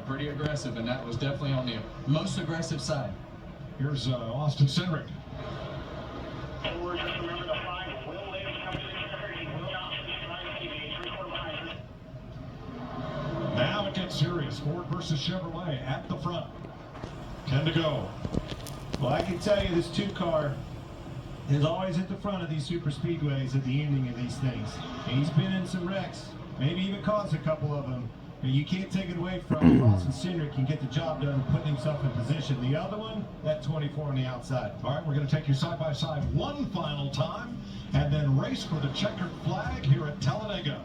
pretty aggressive, and that was definitely on the most aggressive side. Here's Austin Cindric. Forward, just remember the flag will live come to the center. He will not strike teammates. 3/4 behind him. Now it gets serious. Ford versus Chevrolet at the front. 10 to go. Well, I can tell you this 2-car is always at the front of these super speedways at the ending of these things. And he's been in some wrecks, maybe even caused a couple of them. But you can't take it away from him. Austin Cindric can get the job done, putting himself in position. The other one, that 24 on the outside. All right, we're going to take you side by side one final time and then race for the checkered flag here at Talladega.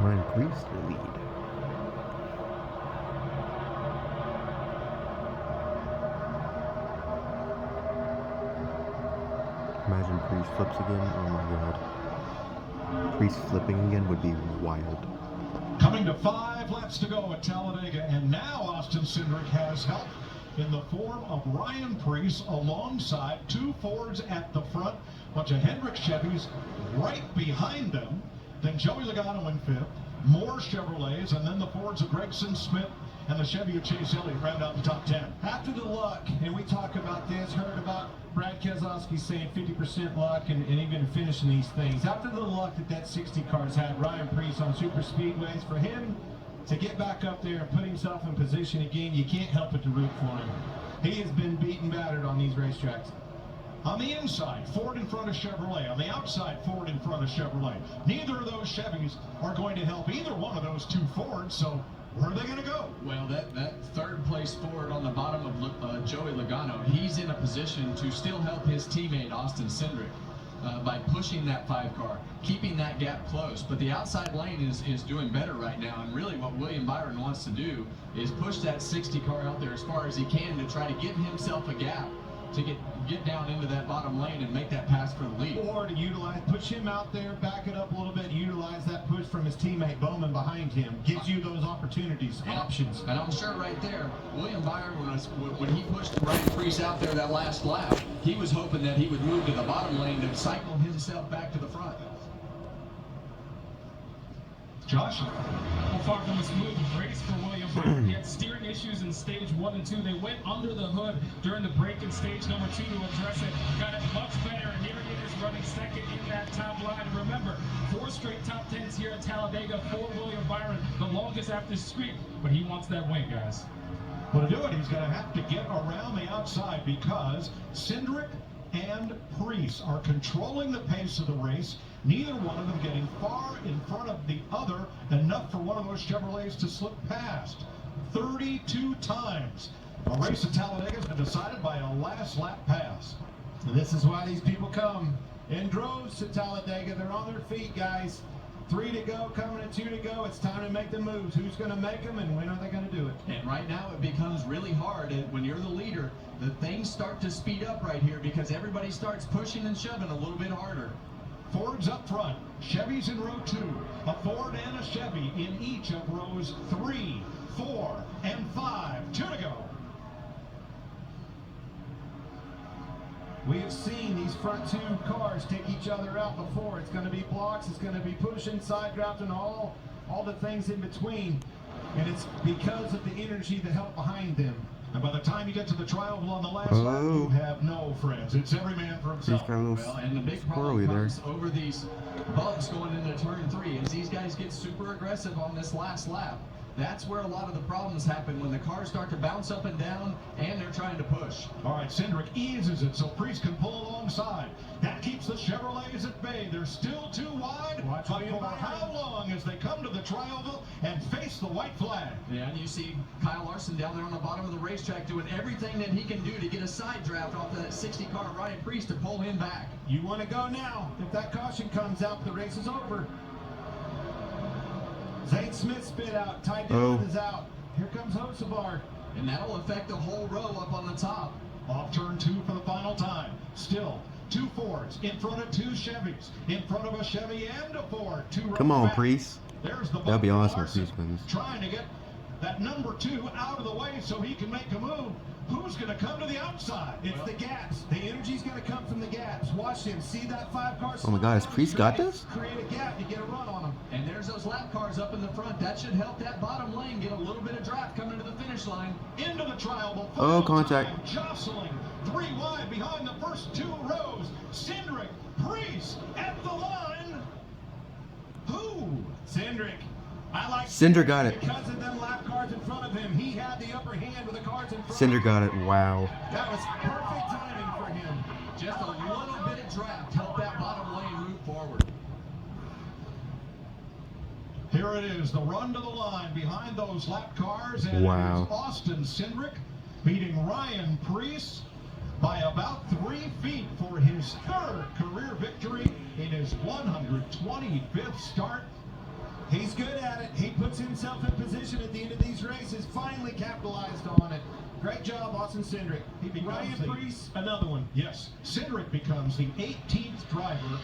Ryan Preece to lead. Imagine Preece flips again. Oh my god. Preece flipping again would be wild. Coming to 5 laps to go at Talladega, and now Austin Cindric has help in the form of Ryan Preece alongside 2 Fords at the front, bunch of Hendrick Chevys right behind them, then Joey Logano in 5th, more Chevrolets, and then the Fords of Gregson Smith and the Chevy of Chase Elliott round out the top 10. After the luck, and we talk about this, heard about Brad Keselowski saying 50% luck and even finishing these things. After the luck that 60 car's had, Ryan Preece on super speedways, for him to get back up there and put himself in position again, you can't help but to root for him. He has been beaten battered on these racetracks. On the inside, Ford in front of Chevrolet. On the outside, Ford in front of Chevrolet. Neither of those Chevys are going to help either one of those 2 Fords, so where are they going to go? Well, that third place Ford on the bottom of Joey Logano, he's in a position to still help his teammate Austin Cindric by pushing that 5 car, keeping that gap close. But the outside lane is doing better right now, and really what William Byron wants to do is push that 60 car out there as far as he can to try to give himself a gap to get down into that bottom lane and make that pass for the lead. Or to push him out there, back it up a little bit, utilize that push from his teammate Bowman behind him. Gives you those opportunities, options. And I'm sure right there, William Byron, when he pushed Ryan Preece out there that last lap, he was hoping that he would move to the bottom lane to cycle himself back to the front. Josh? Well, far from a smooth race for William Byron. He had steering issues in stage 1 and 2. They went under the hood during the break in stage number 2 to address it. Got it much better, and here he is running second in that top line. Remember, 4 straight top 10s here at Talladega for William Byron, the longest after streak, but he wants that win, guys. Well, to do it, he's going to have to get around the outside because Cindric and Preece are controlling the pace of the race. Neither one of them getting far in front of the other, enough for one of those Chevrolets to slip past. 32 times. A race at Talladega has been decided by a last lap pass. And this is why these people come in droves to Talladega. They're on their feet, guys. 3 to go, coming at 2 to go. It's time to make the moves. Who's going to make them, and when are they going to do it? And right now it becomes really hard. And when you're the leader, the things start to speed up right here because everybody starts pushing and shoving a little bit harder. Fords up front, Chevys in row 2, a Ford and a Chevy in each of rows 3, 4, and 5. 2 to go. We have seen these front 2 cars take each other out before. It's going to be blocks, it's going to be pushing, side drafting, all the things in between. And it's because of the energy, the help behind them. And by the time you get to the trial on the last lap, you have no friends. It's every man for himself. He's got a little Well, and the big problem comes over these bumps going into turn 3 as these guys get super aggressive on this last lap. That's where a lot of the problems happen, when the cars start to bounce up and down and they're trying to push. All right, Cindric eases it so Preece can pull alongside. That keeps the Chevrolets at bay. They're still too wide. Watch but William for Byron. how long as they come to the trioval and face the white flag? Yeah, and you see Kyle Larson down there on the bottom of the racetrack doing everything that he can do to get a side draft off of that 60 car Ryan Preece to pull him back. You want to go now. If that caution comes out, the race is over. Zane Smith spit out. Ty Dillon is out. Here comes Hocevar. And that'll affect the whole row up on the top. Off turn 2 for the final time. Still 2 Fords in front of 2 Chevys. In front of a Chevy and a Ford. 2 rows Come on, back. Preece. There's the That'd be bump. awesome if Preece wins. Trying to get that number 2 out of the way so he can make a move. Who's going to come to the outside? It's the gaps. The energy's going to come from the gaps. Watch him. See that 5 car? Oh my God, has Preece got this? Create a gap to get a run on him. And there's those lap cars up in the front. That should help that bottom lane get a little bit of draft coming to the finish line. Into the trial. Oh, contact. Time, jostling 3 wide behind the first 2 rows. Cindric, Preece at the line. Who? Cindric. I like Cindric got it. Because of them lap cars in front of him. He had the upper hand with the cars in front Cindric of him. got it. Wow. That was perfect timing for him. Just a little bit of draft help that bottom lane move forward. Here it is, the run to the line behind those lap cars. And Wow. it is Austin Cindric beating Ryan Preece by about 3 feet for his 3rd career victory in his 125th start. He's good at it. He puts himself in position at the end of these races. Finally capitalized on it. Great job, Austin Cindric. He becomes Ryan the- Preece, another one. Yes, Cindric becomes the 18th driver